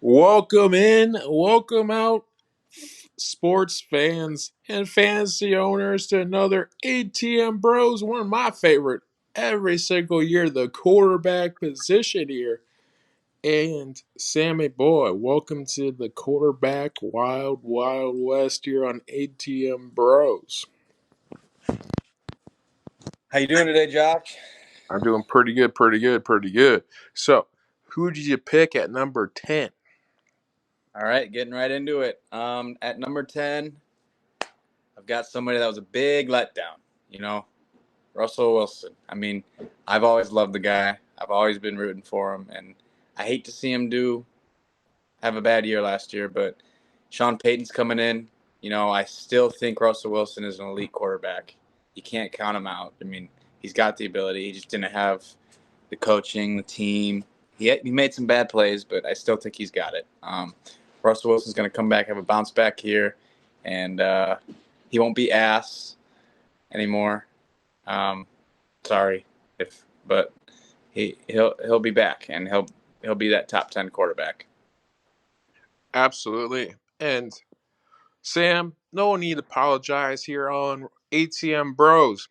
Welcome in, welcome out, sports fans and fantasy owners, to another ATM Bros. One of my favorite every single year, the quarterback position here. And Sammy boy, welcome to the quarterback wild, wild west here on ATM Bros. How you doing today, Josh? I'm doing pretty good. So, who did you pick at number 10? All right, getting right into it. At number 10, I've got somebody that was a big letdown. Russell Wilson. I mean, I've always loved the guy. I've always been rooting for him, and I hate to see him have a bad year last year. But Sean Payton's coming in. I still think Russell Wilson is an elite quarterback. You can't count him out. I mean, he's got the ability. He just didn't have the coaching, the team. He made some bad plays, but I still think he's got it. Russell Wilson's going to come back, have a bounce back here, and he won't be ass anymore. Sorry, but he'll be back, and he'll be that top 10 quarterback. Absolutely. And Sam, no need to apologize here on ATM Bros.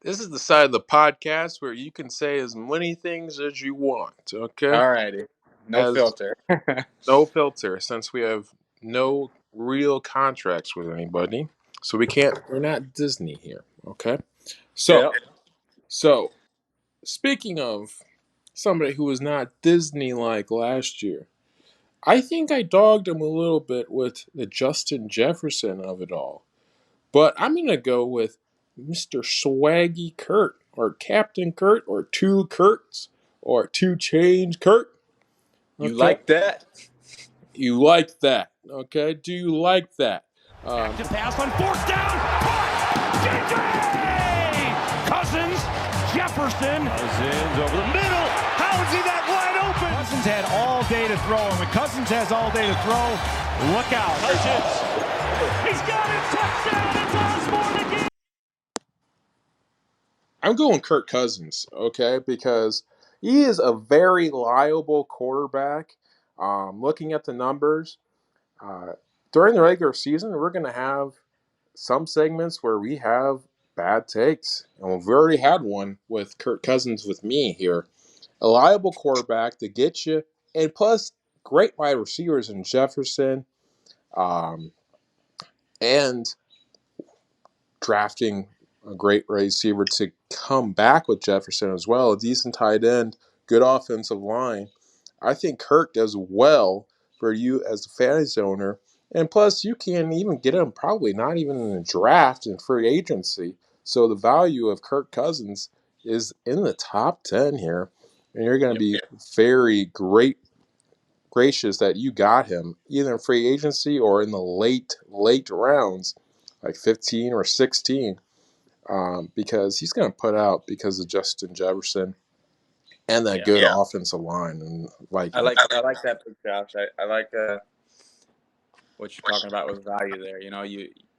This is the side of the podcast where you can say as many things as you want, okay? All righty, no filter. No filter, since we have no real contracts with anybody. So we're not Disney here, okay? Yep. So speaking of somebody who was not Disney-like last year, I think I dogged him a little bit with the Justin Jefferson of it all. But I'm going to go with Mr. Swaggy Kurt, or Captain Kurt, or Two Kurts, or Two Change Kurt. Okay. You like that? You like that, okay? Do you like that? To pass on fourth down. DJ! Cousins, Jefferson. Cousins over the middle. How is he that wide open? Cousins had all day to throw. And when Cousins has all day to throw, look out. Cousins. He's got it. Touchdown. It's Osborne again. I'm going Kirk Cousins, okay? Because he is a very liable quarterback. Looking at the numbers, during the regular season, we're going to have some segments where we have bad takes. And we've already had one with Kirk Cousins with me here. A liable quarterback to get you, and plus great wide receivers in Jefferson, and drafting a great receiver to come back with Jefferson as well. A decent tight end, good offensive line. I think Kirk does well for you as a fantasy owner. And plus, you can even get him probably not even in a draft in free agency. So the value of Kirk Cousins is in the top 10 here. And you're going to be very gracious that you got him either in free agency or in the late rounds, like 15 or 16. Because he's going to put out because of Justin Jefferson and that good offensive line. And I like that pick, Josh. I like what you're talking about with value there.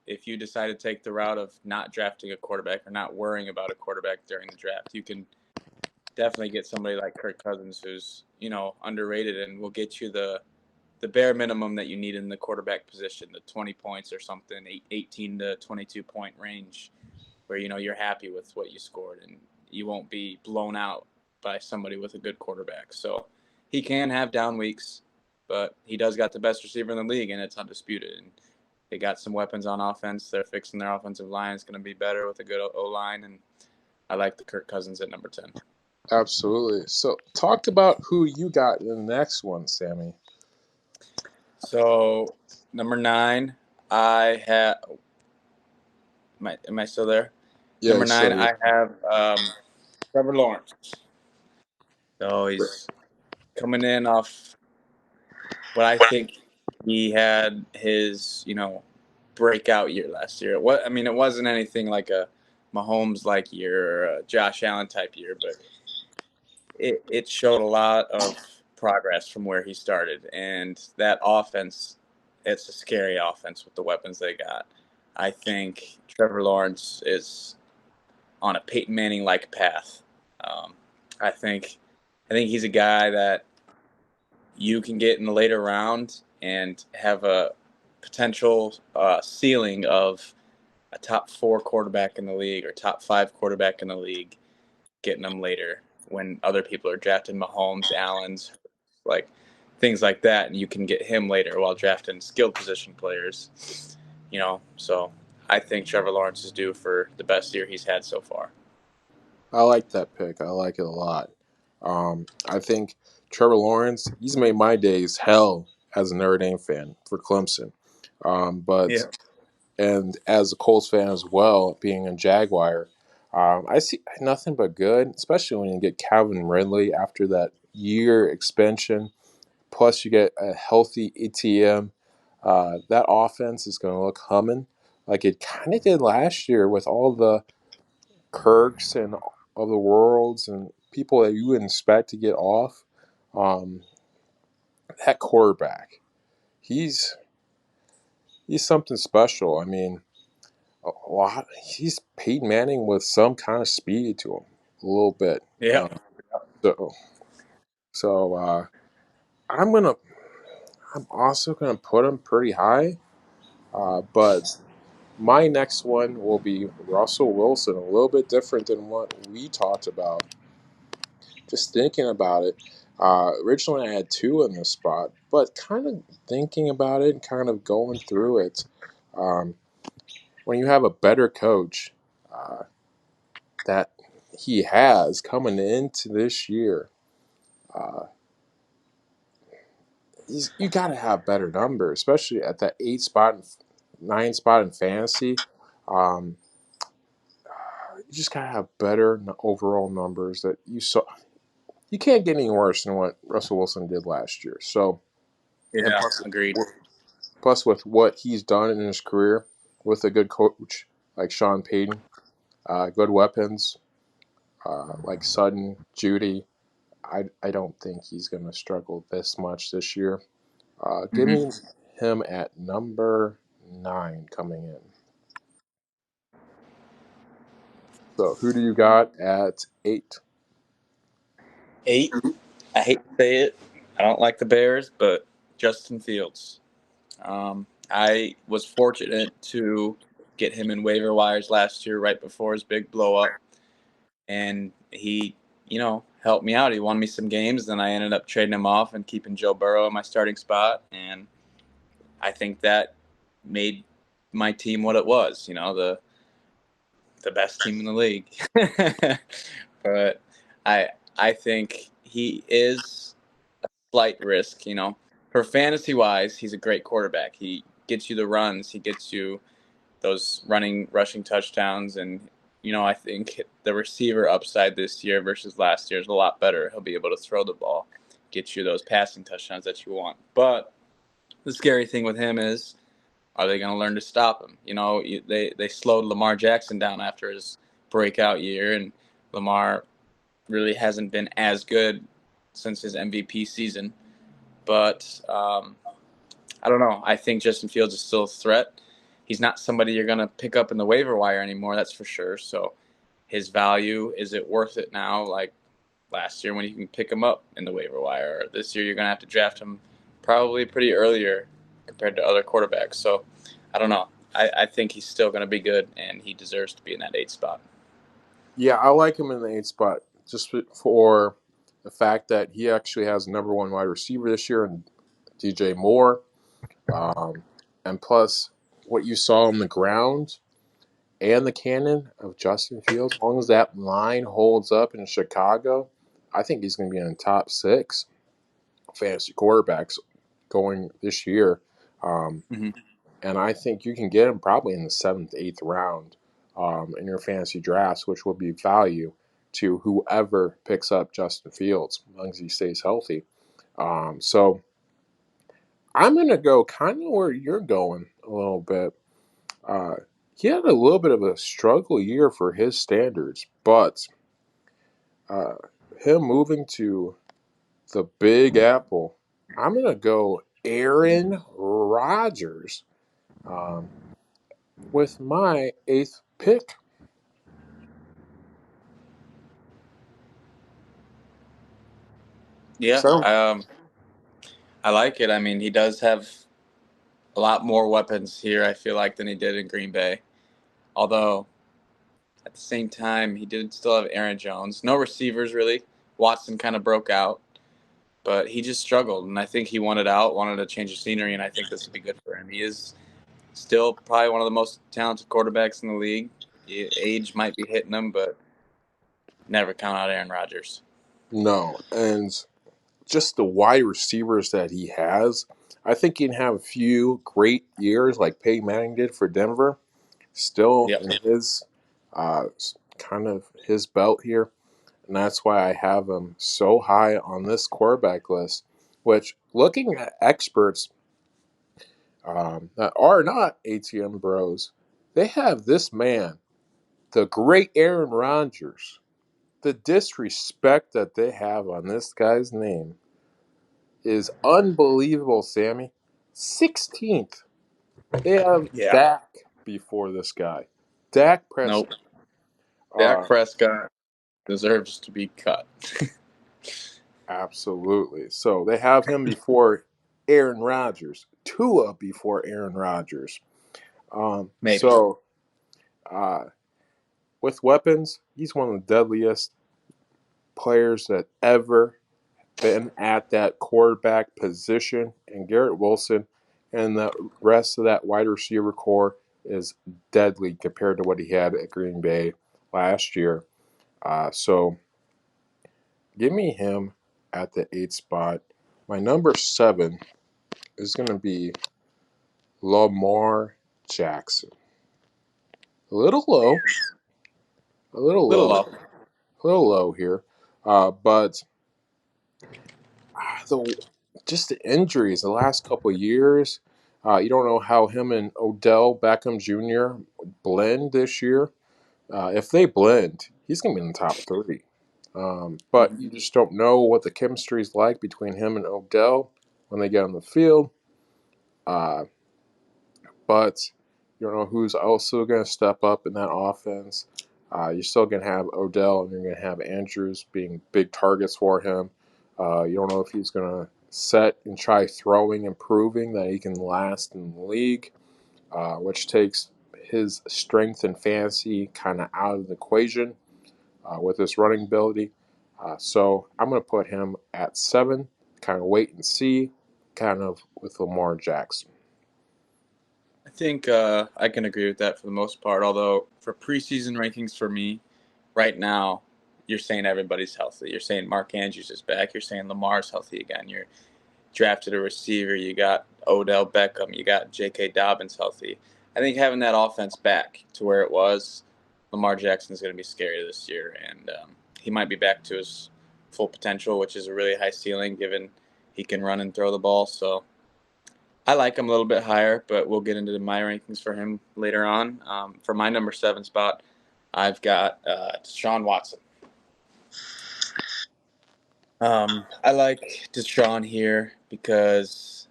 If you decide to take the route of not drafting a quarterback or not worrying about a quarterback during the draft, you can definitely get somebody like Kirk Cousins who's underrated and will get you the bare minimum that you need in the quarterback position, the 20 points or something, 18 to 22 point range, where you're happy with what you scored and you won't be blown out by somebody with a good quarterback. So he can have down weeks, but he does got the best receiver in the league, and it's undisputed. And they got some weapons on offense. They're fixing their offensive line. It's going to be better with a good O-line, and I like the Kirk Cousins at number 10. Absolutely. So talk about who you got in the next one, Sammy. So number 9, I have. Am I still there? Yeah, number 9, I have Trevor Lawrence. So he's coming in off what I think he had his, breakout year last year. It wasn't anything like a Mahomes-like year or a Josh Allen-type year, but it showed a lot of progress from where he started. And that offense, it's a scary offense with the weapons they got. I think Trevor Lawrence is on a Peyton Manning-like path. I think he's a guy that you can get in the later round and have a potential ceiling of a top 4 quarterback in the league or top 5 quarterback in the league, getting them later when other people are drafting Mahomes, Allen's, like things like that, and you can get him later while drafting skilled position players. So I think Trevor Lawrence is due for the best year he's had so far. I like that pick. I like it a lot. I think Trevor Lawrence, he's made my days hell as a Notre Dame fan for Clemson. Yeah. And as a Colts fan as well, being a Jaguar, I see nothing but good, especially when you get Calvin Ridley after that year expansion. Plus, you get a healthy ETM. That offense is going to look humming like it kind of did last year with all the Kirks and of the worlds and people that you would expect to get off. Um, that quarterback, he's something special. I mean, a lot. He's Peyton Manning with some kind of speed to him, a little bit. Yeah. So, so I'm also gonna put him pretty high. But my next one will be Russell Wilson, a little bit different than what we talked about. Just thinking about it, originally I had 2 in this spot, but kind of thinking about it and kind of going through it, um, when you have a better coach that he has coming into this year, uh, you got to have better numbers, especially at that 8 spot, 9 spot in fantasy. Um, you just got to have better overall numbers that you saw. You can't get any worse than what Russell Wilson did last year. So, and Yeah. Agreed. plus with what he's done in his career with a good coach like Sean Payton, good weapons like Sutton, Judy, I don't think he's going to struggle this much this year. Give me him at number 9 coming in. So who do you got at 8? 8. I hate to say it. I don't like the Bears, but Justin Fields. I was fortunate to get him in waiver wires last year right before his big blow up. And he, helped me out. He won me some games. Then I ended up trading him off and keeping Joe Burrow in my starting spot. And I think that made my team what it was, the best team in the league. But I think he is a slight risk, For fantasy wise, he's a great quarterback. He gets you the runs, he gets you those rushing touchdowns, and I think the receiver upside this year versus last year is a lot better. He'll be able to throw the ball, get you those passing touchdowns that you want. But the scary thing with him is, are they going to learn to stop him? They slowed Lamar Jackson down after his breakout year, and Lamar really hasn't been as good since his MVP season. But I don't know. I think Justin Fields is still a threat. He's not somebody you're going to pick up in the waiver wire anymore, that's for sure. So his value, is it worth it now? Like last year when you can pick him up in the waiver wire. Or this year you're going to have to draft him probably pretty earlier compared to other quarterbacks. So I don't know. I think he's still going to be good, and he deserves to be in that 8 spot. Yeah, I like him in the 8 spot just for the fact that he actually has number 1 wide receiver this year and DJ Moore. And plus, what you saw on the ground and the cannon of Justin Fields, as long as that line holds up in Chicago, I think he's going to be in the top 6 fantasy quarterbacks going this year. And I think you can get him probably in the 7th, 8th round in your fantasy drafts, which will be value to whoever picks up Justin Fields, as long as he stays healthy. So I'm going to go kind of where you're going a little bit. He had a little bit of a struggle year for his standards, but him moving to the Big Apple, I'm going to go Aaron Rodgers with my 8th pick. Yeah. So I like it. I mean, he does have a lot more weapons here, I feel like, than he did in Green Bay. Although, at the same time, he did still have Aaron Jones. No receivers, really. Watson kind of broke out, but he just struggled. And I think he wanted out, wanted to change the scenery, and I think this would be good for him. He is still probably one of the most talented quarterbacks in the league. Age might be hitting him, but never count out Aaron Rodgers. No, and just the wide receivers that he has, I think he can have a few great years like Peyton Manning did for Denver, still Yep. in his kind of his belt here. And that's why I have him so high on this quarterback list, which looking at experts that are not ATM bros, they have this man, the great Aaron Rodgers. The disrespect that they have on this guy's name is unbelievable, Sammy. 16th. They have Yeah. Dak before this guy. Dak Nope. Prescott. Dak Prescott deserves to be cut. Absolutely. So they have him before Aaron Rodgers. Tua before Aaron Rodgers. Maybe. So with weapons, he's one of the deadliest players that ever been at that quarterback position. And Garrett Wilson and the rest of that wide receiver core is deadly compared to what he had at Green Bay last year. So give me him at the 8th spot. My number 7 is going to be LAMAR Jackson. A little low. A little Little low. low. A little low here. But just the injuries the last couple of years, you don't know how him and Odell Beckham Jr. blend this year. If they blend, he's going to be in the top 30. But you just don't know what the chemistry is like between him and Odell when they get on the field. But you don't know who's also going to step up in that offense. You're still going to have Odell and you're going to have Andrews being big targets for him. You don't know if he's going to set and try throwing and proving that he can last in the league, which takes his strength and fantasy kind of out of the equation with his running ability. So I'm going to put him at 7, kind of wait and see, kind of with LAMAR Jackson. I think I can agree with that for the most part. Although for preseason rankings for me, right now, you're saying everybody's healthy. You're saying Mark Andrews is back. You're saying Lamar's healthy again. You're drafted a receiver. You got Odell Beckham. You got J.K. Dobbins healthy. I think having that offense back to where it was, Lamar Jackson's going to be scary this year, and he might be back to his full potential, which is a really high ceiling given he can run and throw the ball. So I like him a little bit higher, but we'll get into my rankings for him later on. For my number 7 spot, I've got Deshaun Watson. I like Deshaun here because,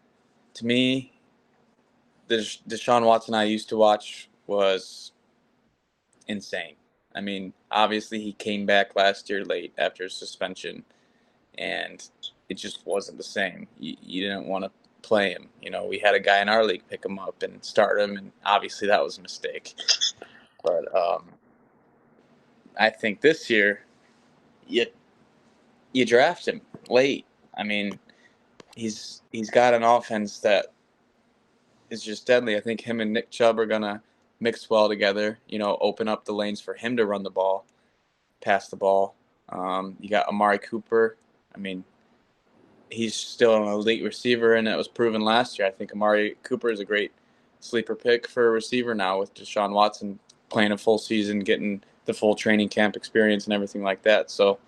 to me, the Deshaun Watson I used to watch was insane. I mean, obviously he came back last year late after suspension, and it just wasn't the same. You didn't want to play him. You know, we had a guy in our league pick him up and start him, and obviously that was a mistake. But I think this year, you draft him late. I mean, he's got an offense that is just deadly. I think him and Nick Chubb are gonna mix well together. You know, open up the lanes for him to run the ball, pass the ball. You got Amari Cooper. I mean, he's still an elite receiver, and it was proven last year. I think Amari Cooper is a great sleeper pick for a receiver now with Deshaun Watson playing a full season, getting the full training camp experience and everything like that. So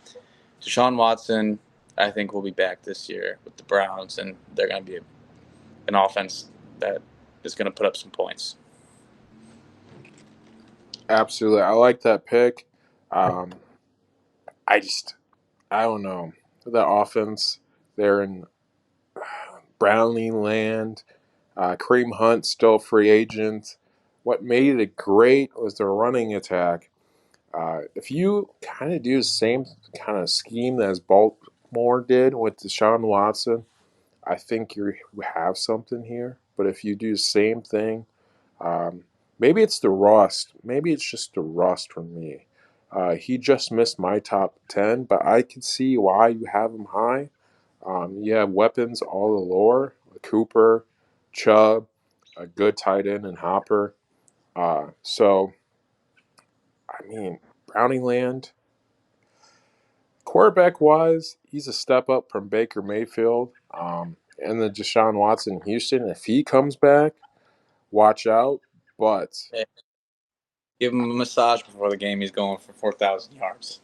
Deshaun Watson, I think, will be back this year with the Browns, and they're going to be an offense that is going to put up some points. Absolutely. I like that pick. I don't know. That offense, they're in Brownlee land. Kareem Hunt, still free agent. What made it great was their running attack. If you kind of do the same kind of scheme as Baltimore did with Deshaun Watson, I think you have something here. But if you do the same thing, maybe it's the rust. Maybe it's just the rust for me. He just missed my top 10, but I can see why you have him high. You have weapons all galore: Cooper, Chubb, a good tight end, and Hopper. So, I mean, Browning Land, quarterback wise, he's a step up from Baker Mayfield. And then Deshaun Watson in Houston, if he comes back, watch out. But Give him a massage before the game. He's going for 4,000 yards.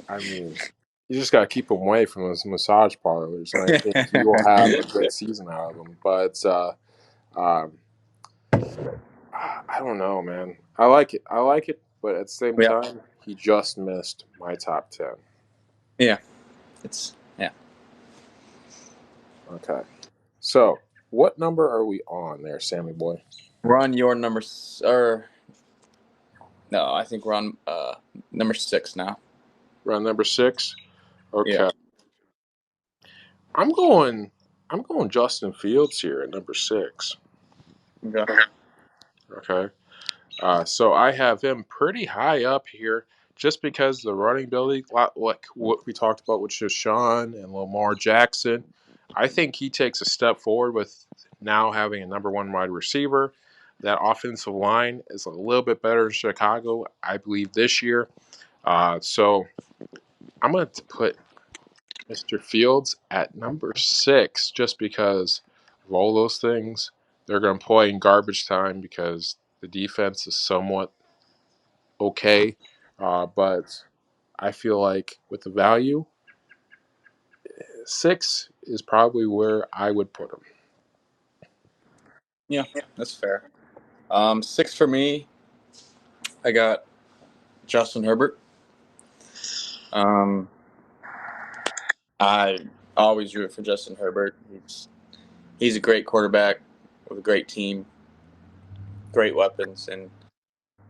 I mean, you just got to keep him away from those massage parlors, and I think he will have a good season out of them. But um, I don't know, man. I like it, but at the same Yeah. time, he just missed my top 10. Yeah. Okay. So, what number are we on there, Sammy boy? We're on your number, or no, I think we're on number 6 now. We're on number 6. Okay. Yeah. I'm going Justin Fields here at number 6. Okay. Okay. So I have him pretty high up here just because the running ability, like what we talked about with ESHAUN and Lamar Jackson. I think he takes a step forward with now having a number 1 wide receiver. That offensive line is a little bit better in Chicago, I believe, this year. So I'm going to put Mr. Fields at number 6 just because of all those things. They're going to play in garbage time because the defense is somewhat okay. But I feel like with the value, 6 is probably where I would put him. Yeah, that's fair. 6 for me, I got Justin Herbert. I always root for Justin Herbert. He's a great quarterback with a great team, great weapons, and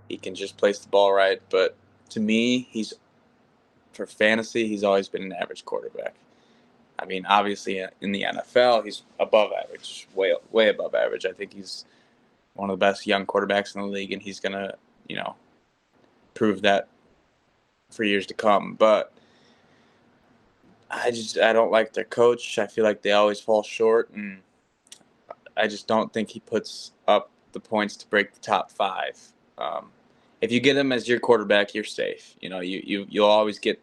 he can just place the ball right. But to me, for fantasy, he's always been an average quarterback. I mean, obviously in the NFL, he's above average, way above average. I think he's one of the best young quarterbacks in the league, and he's gonna, prove that for years to come. But I don't like their coach. I feel like they always fall short, and I just don't think he puts up the points to break the top 5. If you get him as your quarterback, you're safe. You'll always get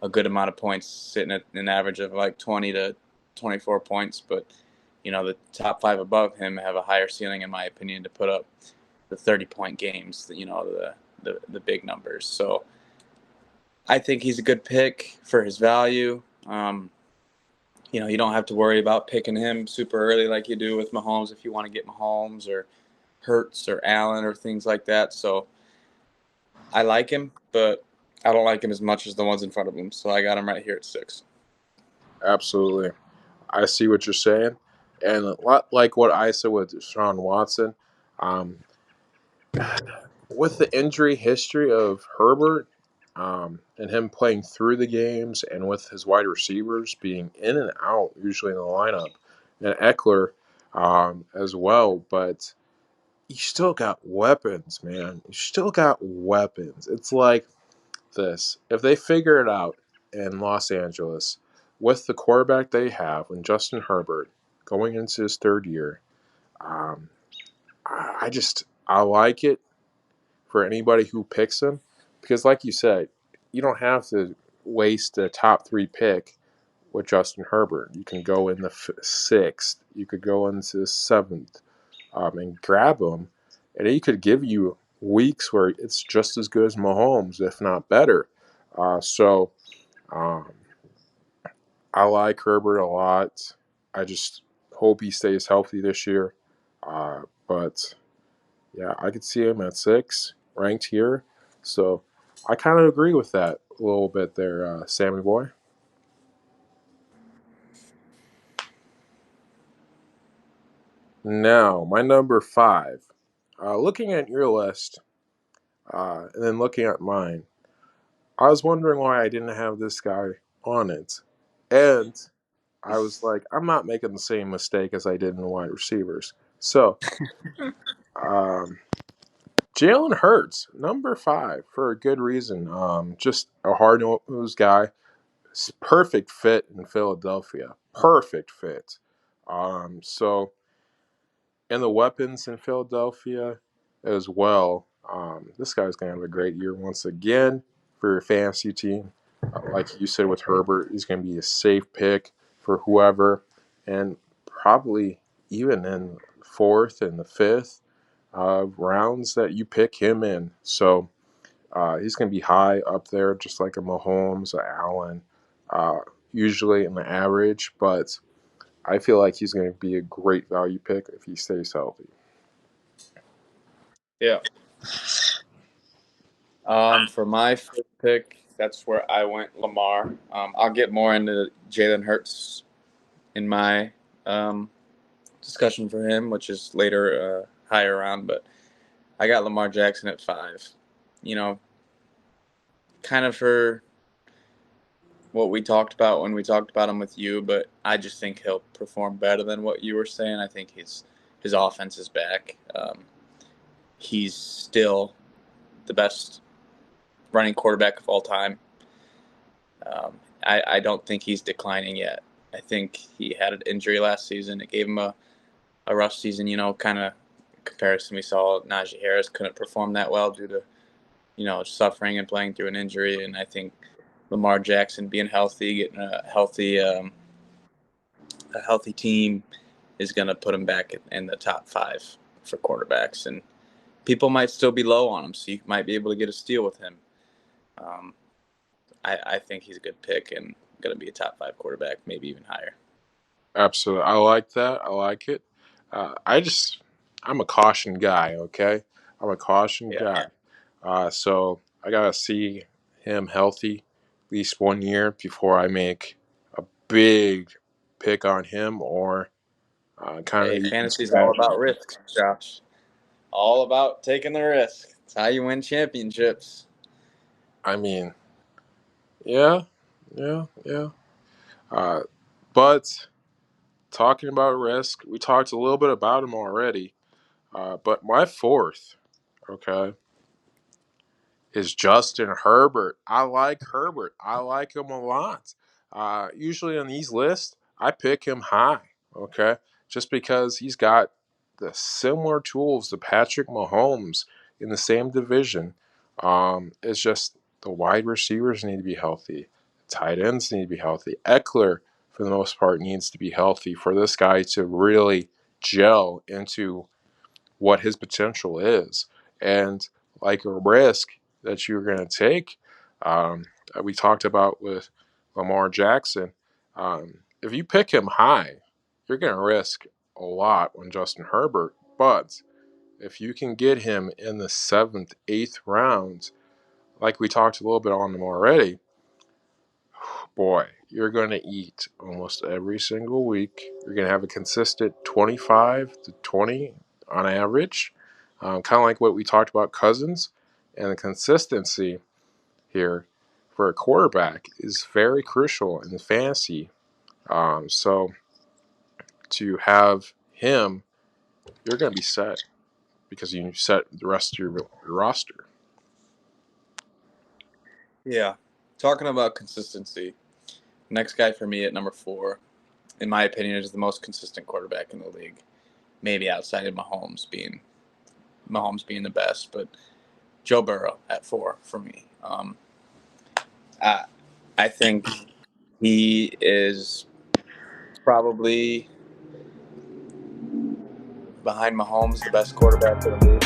a good amount of points, sitting at an average of like 20 to 24 points. But the top 5 above him have a higher ceiling, in my opinion, to put up the 30-point games. The big numbers. So I think he's a good pick for his value. You don't have to worry about picking him super early like you do with Mahomes if you want to get Mahomes or Hurts or Allen or things like that. So I like him, but I don't like him as much as the ones in front of him. So I got him right here at 6. Absolutely. I see what you're saying. And a lot like what I said with Deshaun Watson, with the injury history of Herbert and him playing through the games and with his wide receivers being in and out usually in the lineup, and Eckler as well, but you still got weapons, man. You still got weapons. It's like this. If they figure it out in Los Angeles with the quarterback they have and Justin Herbert going into his 3rd year, um, I like it for anybody who picks him because, like you said, you don't have to waste a top 3 pick with Justin Herbert. You can go in the 6th. You could go into the 7th and grab him, and he could give you weeks where it's just as good as Mahomes, if not better. So I like Herbert a lot. I just hope he stays healthy this year. But yeah, I could see him at 6, ranked here. So I kind of agree with that a little bit there, Sammy boy. Now, my number 5. Looking at your list and then looking at mine, I was wondering why I didn't have this guy on it. And I was like, I'm not making the same mistake as I did in the wide receivers. So, Jalen Hurts, number 5, for a good reason. Just a hard-nosed guy. Perfect fit in Philadelphia. Perfect fit. So, and the weapons in Philadelphia as well. This guy's going to have a great year once again for your fantasy team. Like you said with Herbert, he's going to be a safe pick for whoever. And probably even in fourth and the fifth rounds that you pick him in. So he's going to be high up there, just like a Mahomes, a Allen, usually in the average. But I feel like he's going to be a great value pick if he stays healthy. Yeah. For my fifth pick, that's where I went, Lamar. I'll get more into Jalen Hurts in my discussion for him, which is later higher round, but I got Lamar Jackson at 5. You know, kind of for what we talked about when we talked about him with you, but I just think he'll perform better than what you were saying. I think his offense is back. He's still the best running quarterback of all time. I don't think he's declining yet. I think he had an injury last season. It gave him a rough season, kind of comparison. We saw Najee Harris couldn't perform that well due to, suffering and playing through an injury. And I think Lamar Jackson being healthy, getting a healthy team is going to put him back in the top 5 for quarterbacks. And people might still be low on him, so you might be able to get a steal with him. I think he's a good pick and going to be a top 5 quarterback, maybe even higher. Absolutely. I like that. I like it. I'm a caution guy, okay? I'm a caution guy. So I got to see him healthy at least 1 year before I make a big pick on him or kind of. Hey, fantasy's all about risks, Josh. All about taking the risk. It's how you win championships. I mean, yeah. But talking about risk, we talked a little bit about him already. But my 4th, okay, is Justin Herbert. I like Herbert. I like him a lot. Usually on these lists, I pick him high, okay, just because he's got the similar tools to Patrick Mahomes in the same division. It's just the wide receivers need to be healthy. Tight ends need to be healthy. Eckler, for the most part, needs to be healthy for this guy to really gel into what his potential is. And like a risk that you're going to take, we talked about with Lamar Jackson, if you pick him high, you're going to risk a lot on Justin Herbert. But if you can get him in the 7th, 8th round, like we talked a little bit on him already, boy, you're going to eat almost every single week. You're going to have a consistent 25 to 20 on average, kind of like what we talked about Cousins. And the consistency here for a quarterback is very crucial in the fantasy. So to have him, you're going to be set because you set the rest of your roster. Yeah. Talking about consistency, next guy for me at number 4, in my opinion, is the most consistent quarterback in the league. Maybe outside of Mahomes being the best, but Joe Burrow at 4 for me. I think he is probably behind Mahomes the best quarterback in the league.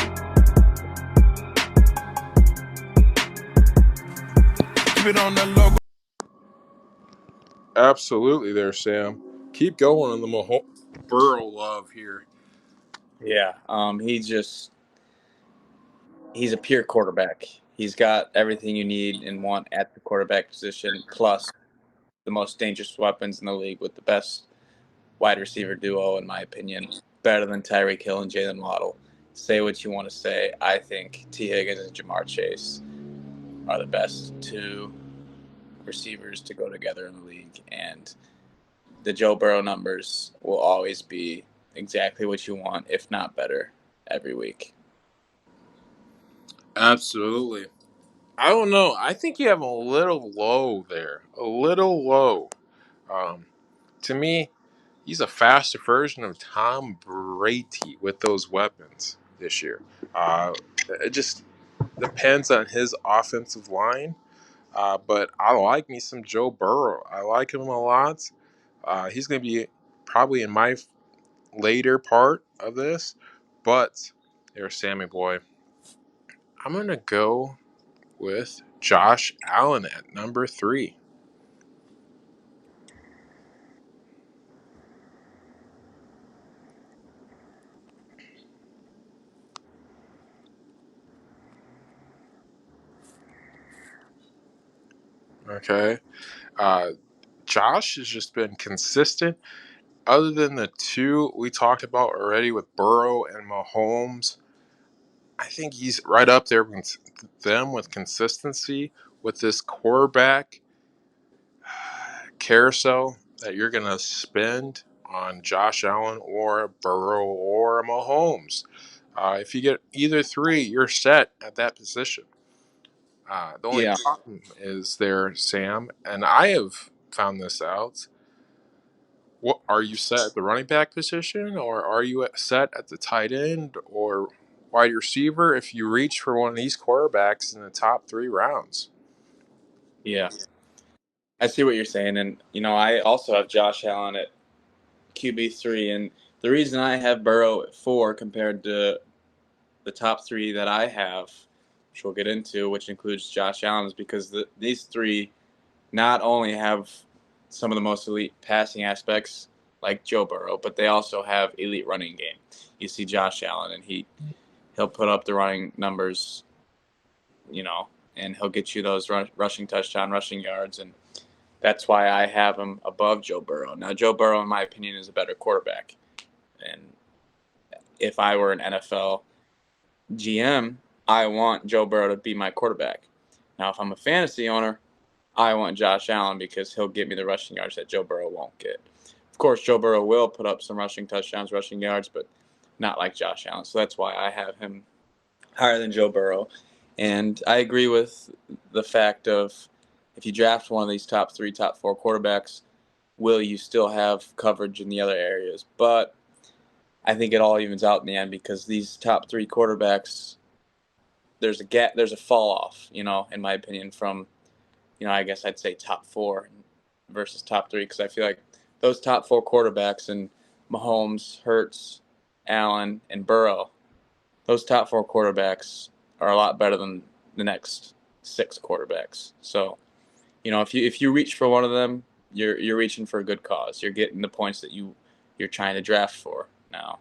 On the logo. Absolutely, there, Sam. Keep going on the Burrow love here. Yeah, he's a pure quarterback. He's got everything you need and want at the quarterback position, plus the most dangerous weapons in the league with the best wide receiver duo, in my opinion. Better than Tyreek Hill and Jalen Waddle. Say what you want to say. I think T. Higgins and Jamar Chase are the best 2 receivers to go together in the league. And the Joe Burrow numbers will always be exactly what you want, if not better, every week. Absolutely. I don't know. I think you have a little low there. A little low. To me, he's a faster version of Tom Brady with those weapons this year. It just depends on his offensive line. But I like me some Joe Burrow. I like him a lot. He's going to be probably in my later part of this. But there's Sammy Boy. I'm going to go with Josh Allen at number 3. Okay. Josh has just been consistent. Other than the two we talked about already with Burrow and Mahomes, I think he's right up there with them with consistency with this quarterback carousel that you're going to spend on Josh Allen or Burrow or Mahomes. If you get either three, you're set at that position. The only Yeah. problem is there, Sam, and I have found this out. What are you set at the running back position, or are you set at the tight end or wide receiver if you reach for one of these quarterbacks in the top 3 rounds? Yeah. I see what you're saying. And, I also have Josh Allen at QB3. And the reason I have Burrow at 4 compared to the top 3 that I have, which we'll get into, which includes Josh Allen, is because these 3 not only have some of the most elite passing aspects like Joe Burrow, but they also have elite running game. You see Josh Allen, and he'll put up the running numbers, and he'll get you those rushing touchdown, rushing yards, and that's why I have him above Joe Burrow. Now, Joe Burrow, in my opinion, is a better quarterback, and if I were an NFL GM, I want Joe Burrow to be my quarterback. Now, if I'm a fantasy owner, I want Josh Allen because he'll get me the rushing yards that Joe Burrow won't get. Of course, Joe Burrow will put up some rushing touchdowns, rushing yards, but not like Josh Allen. So that's why I have him higher than Joe Burrow. And I agree with the fact of if you draft one of these top 3, top 4 quarterbacks, will you still have coverage in the other areas? But I think it all evens out in the end because these top 3 quarterbacks, there's a gap, there's a fall off, in my opinion, from I guess I'd say top 4 versus top 3 because I feel like those top 4 quarterbacks and Mahomes, Hurts, Allen, and Burrow, those top 4 quarterbacks are a lot better than the next 6 quarterbacks. So, if you reach for one of them, you're reaching for a good cause. You're getting the points that you're trying to draft for. Now,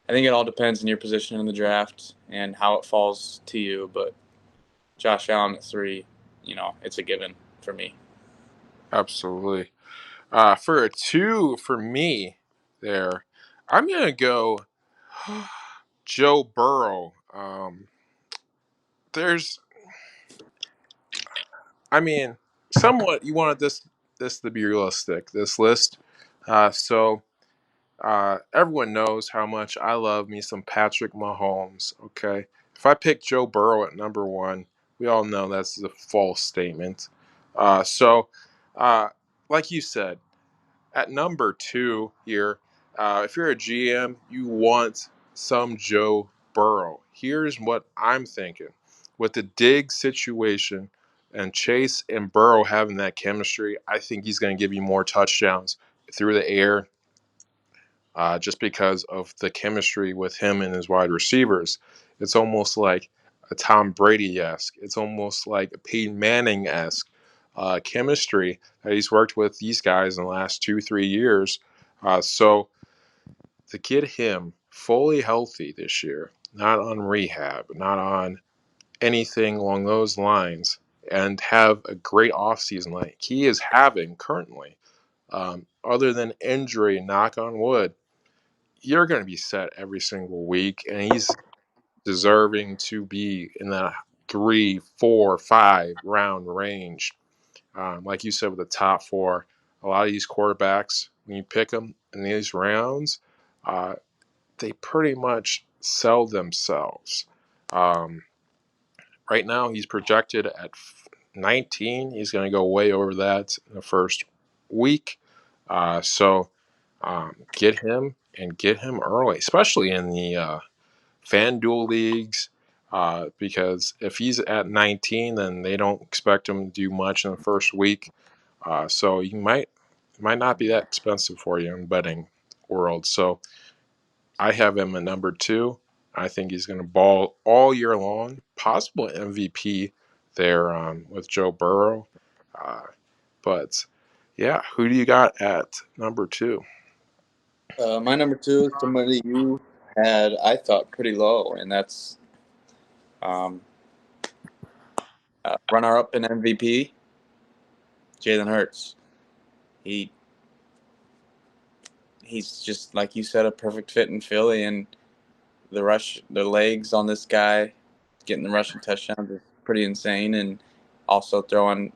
I think it all depends on your position in the draft and how it falls to you, but Josh Allen at 3, it's a given for me. Absolutely. For a 2 for me there, I'm going to go Joe Burrow. There's, I mean, somewhat you wanted this to be realistic, this list. So everyone knows how much I love me some Patrick Mahomes. Okay, if I pick Joe Burrow at number 1, we all know that's a false statement. So, like you said, at number 2 here, if you're a GM, you want some Joe Burrow. Here's what I'm thinking. With the Diggs situation and Chase and Burrow having that chemistry, I think he's going to give you more touchdowns through the air just because of the chemistry with him and his wide receivers. It's almost like a Tom Brady-esque. It's almost like a Peyton Manning-esque chemistry that he's worked with these guys in the last 2-3 years. So to get him fully healthy this year, not on rehab, not on anything along those lines, and have a great offseason like he is having currently, other than injury, knock on wood, you're going to be set every single week, and he's deserving to be in the 3, 4, 5 round range. Like you said, with the top 4 a lot of these quarterbacks, when you pick them in these rounds, they pretty much sell themselves. Right now, he's projected at 19. He's going to go way over that in the first week. So get him and get him early, especially in the FanDuel leagues, because if he's at 19, then they don't expect him to do much in the first week. So he might not be that expensive for you in betting world. So I have him at number 2. I think he's going to ball all year long, possible MVP there with Joe Burrow. But yeah, who do you got at number 2? My number 2 is somebody you had, I thought, pretty low, and that's runner-up in MVP, Jalen Hurts. He's just, like you said, a perfect fit in Philly, and the legs on this guy, getting the rushing touchdowns is pretty insane, and also throwing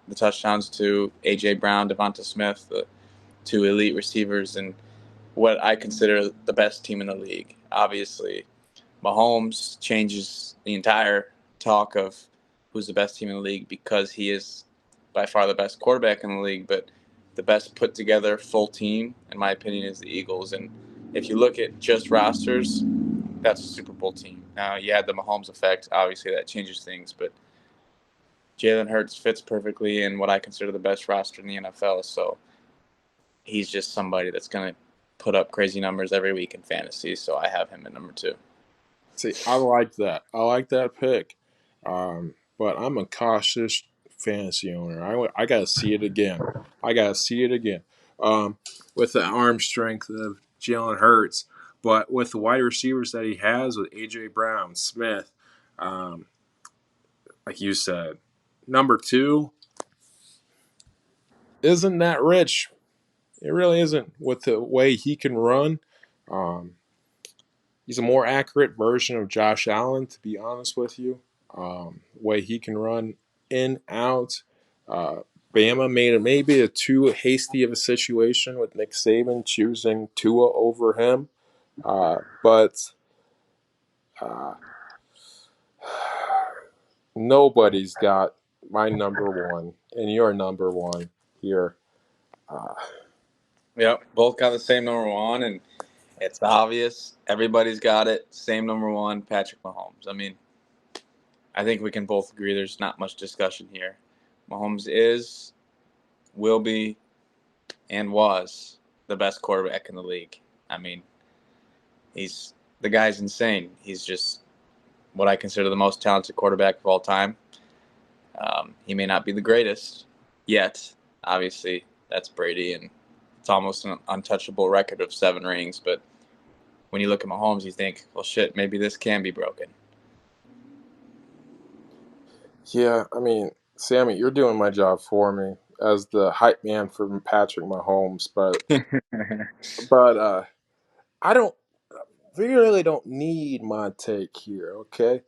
the touchdowns to A.J. Brown, Devonta Smith, the 2 elite receivers, and what I consider the best team in the league. Obviously, Mahomes changes the entire talk of who's the best team in the league because he is by far the best quarterback in the league, but the best put together full team, in my opinion, is the Eagles. And if you look at just rosters, that's a Super Bowl team. Now, you add the Mahomes effect, obviously that changes things, but Jalen Hurts fits perfectly in what I consider the best roster in the NFL. So he's just somebody that's going to put up crazy numbers every week in fantasy. So I have him at number 2. See, I like that. I like that pick. But I'm a cautious fantasy owner. I got to see it again. With the arm strength of Jalen Hurts, but with the wide receivers that he has with A.J. Brown, Smith, like you said, number 2 isn't that rich. It really isn't with the way he can run. He's a more accurate version of Josh Allen, to be honest with you. Way he can run in, out. Bama made it maybe a too hasty of a situation with Nick Saban choosing Tua over him. But nobody's got my number 1 and your number 1 here. Yep, both got the same number 1, and it's obvious. Everybody's got it. Same number 1, Patrick Mahomes. I mean, I think we can both agree there's not much discussion here. Mahomes is, will be, and was the best quarterback in the league. I mean, the guy's insane. He's just what I consider the most talented quarterback of all time. He may not be the greatest yet. Obviously, that's Brady, and it's almost an untouchable record of 7 rings. But when you look at Mahomes, you think, well, shit, maybe this can be broken. Yeah, I mean, Sammy, you're doing my job for me as the hype man for Patrick Mahomes, but I don't really don't need my take here, okay?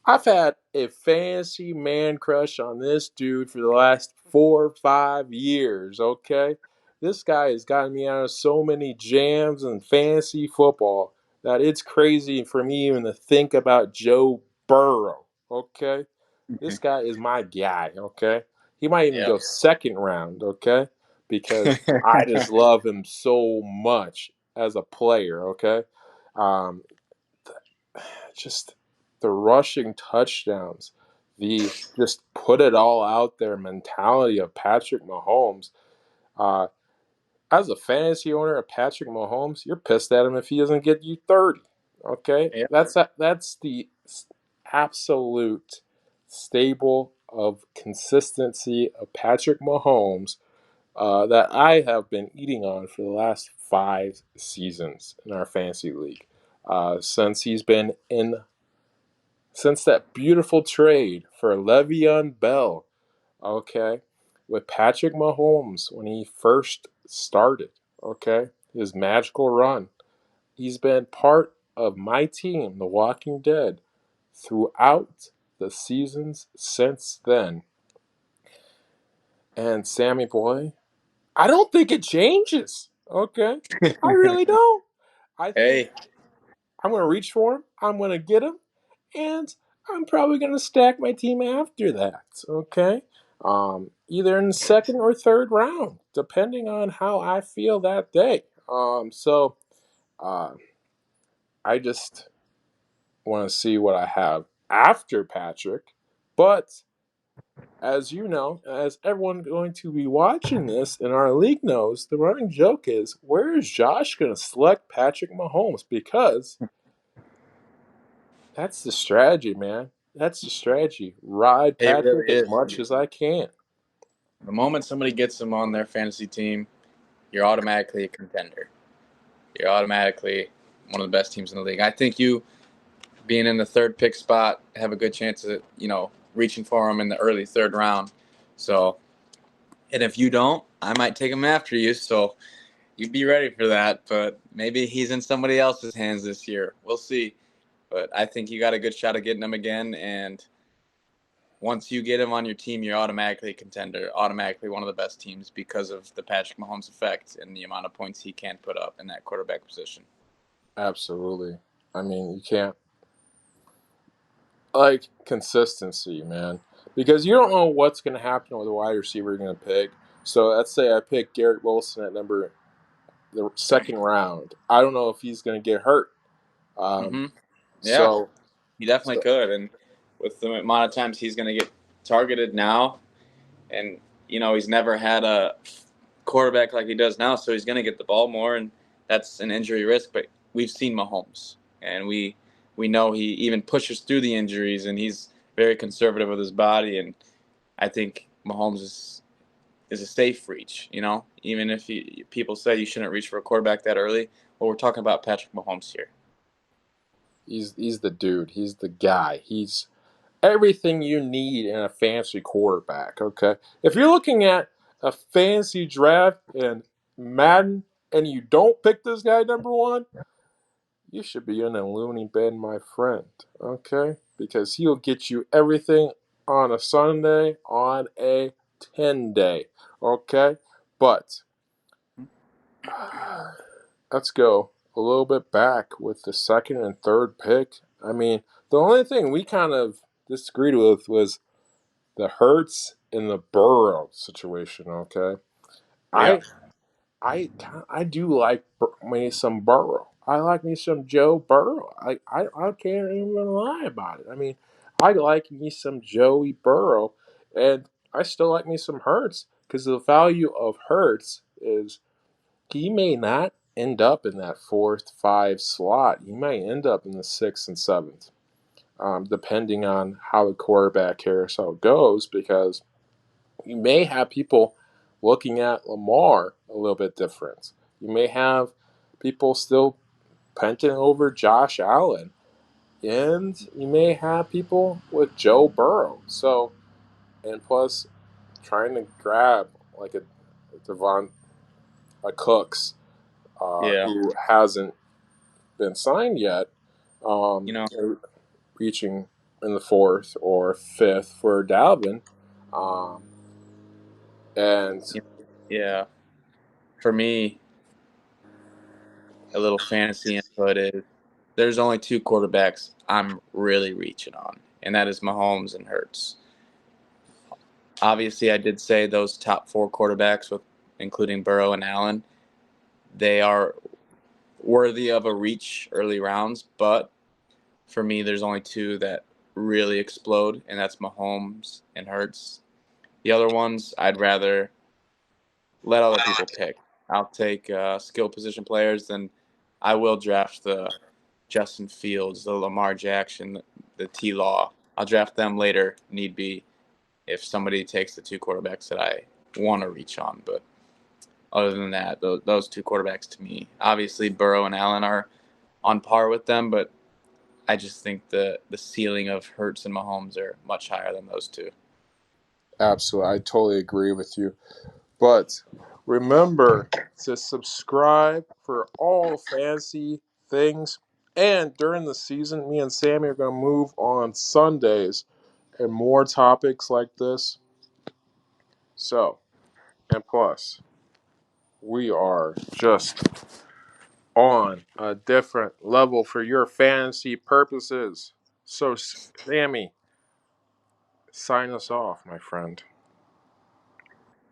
I've had a fantasy man crush on this dude for the last 4 or 5 years, okay? This guy has gotten me out of so many jams in fantasy football that it's crazy for me even to think about Joe Burrow, okay? This guy is my guy, okay? He might even Yep. go second round, okay? Because I just love him so much as a player, okay? Um, just the rushing touchdowns, the just put it all out there mentality of Patrick Mahomes. Uh, as a fantasy owner of Patrick Mahomes, you're pissed at him if he doesn't get you 30. Okay, Yep. that's the absolute stable of consistency of Patrick Mahomes that I have been eating on for the last 5 seasons in our fantasy league. Since he's been in, since that beautiful trade for Le'Veon Bell, okay, with Patrick Mahomes when he first started, okay, his magical run. He's been part of my team, The Walking Dead, throughout the seasons since then. And Sammy boy, I don't think it changes. Okay, I really don't. I think Hey, I'm going to reach for him. I'm going to get him, and I'm probably going to stack my team after that. Okay, either in the second or third round, depending on how I feel that day. So uh, I just want to see what I have after Patrick, but as you know, as everyone going to be watching this in our league knows, the running joke is, where is Josh going to select Patrick Mahomes? Because that's the strategy, man. That's the strategy. Ride it Patrick really as is. much as I can. The moment somebody gets him on their fantasy team, you're automatically a contender. You're automatically one of the best teams in the league. I think you, being in the third pick spot, have a good chance of, reaching for him in the early third round. So, and if you don't, I might take him after you. So you'd be ready for that. But maybe he's in somebody else's hands this year. We'll see. But I think you got a good shot of getting him again. And once you get him on your team, you're automatically a contender, automatically one of the best teams because of the Patrick Mahomes effect and the amount of points he can put up in that quarterback position. Absolutely. I mean, you can't, like, consistency, man. Because you don't know what's going to happen with the wide receiver you're going to pick. So let's say I pick Garrett Wilson at the second round. I don't know if he's going to get hurt. Um, Mm-hmm. Yeah, so, he definitely so could. And with the amount of times he's going to get targeted now, and, he's never had a quarterback like he does now, so he's going to get the ball more, and that's an injury risk. But we've seen Mahomes, and we know he even pushes through the injuries, and he's very conservative with his body. And I think Mahomes is a safe reach. Even if people say you shouldn't reach for a quarterback that early, well, we're talking about Patrick Mahomes here. he's the dude. He's the guy. He's everything you need in a fantasy quarterback, okay? If you're looking at a fantasy draft in Madden and you don't pick this guy number one, you should be in a loony bin, my friend, okay? Because he'll get you everything on a Sunday, on a 10-day, okay? But let's go a little bit back with the second and third pick. I mean, the only thing we kind of disagreed with was the Hurts and the Burrow situation. Okay, Yeah, I I do like me some Burrow. I like me some Joe Burrow. I can't even lie about it. I mean, I like me some Joey Burrow, and I still like me some Hurts because the value of Hurts is he may not end up in that 4th, 5 slot. He may end up in the 6th and 7th, depending on how the quarterback carousel goes, because you may have people looking at Lamar a little bit different. You may have people still penting over Josh Allen, and you may have people with Joe Burrow. So, and plus, trying to grab like a Devon, a Cooks, yeah. who hasn't been signed yet, You know, reaching in the 4th or 5th for Dalvin, um, and yeah. For me, a little fantasy input is there's only two quarterbacks I'm really reaching on, and that is Mahomes and Hurts. Obviously, I did say those top four quarterbacks, with including Burrow and Allen, they are worthy of a reach early rounds. But for me, there's only two that really explode, and that's Mahomes and Hurts. The other ones, I'd rather let other people pick. I'll take skill position players, then I will draft the Justin Fields, the Lamar Jackson, the T Law. I'll draft them later, need be, if somebody takes the two quarterbacks that I want to reach on. But other than that, those two quarterbacks to me, obviously Burrow and Allen are on par with them, but I just think the ceiling of Hurts and Mahomes are much higher than those two. absolutely, I totally agree with you. But remember to subscribe for all fantasy things. And during the season, me and Sammy are going to move on Sundays and more topics like this. So, and plus, we are just on a different level for your fantasy purposes. So, Sammy, sign us off, my friend.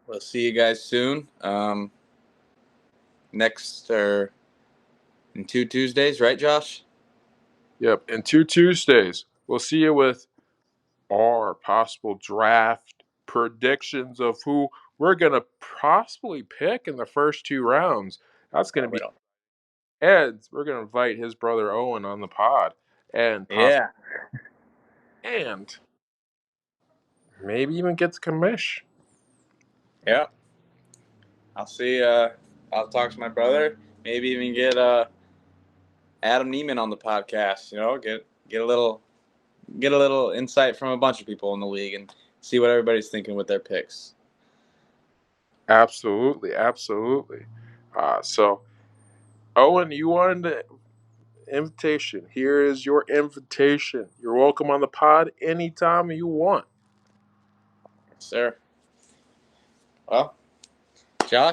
We'll see you guys soon. Next or in 2 Tuesdays, right, Josh? Yep, in 2 Tuesdays, we'll see you with our possible draft predictions of who we're going to possibly pick in the first 2 rounds. That's going to be Ed's. We're going to invite his brother Owen on the pod and Yeah. and maybe even get the commish. Yeah. I'll see. I'll talk to my brother. Maybe even get Adam Neiman on the podcast. Get a little insight from a bunch of people in the league and see what everybody's thinking with their picks. Absolutely. So, Owen, you wanted the invitation. Here is your invitation. You're welcome on the pod anytime you want. Yes, sir. Well,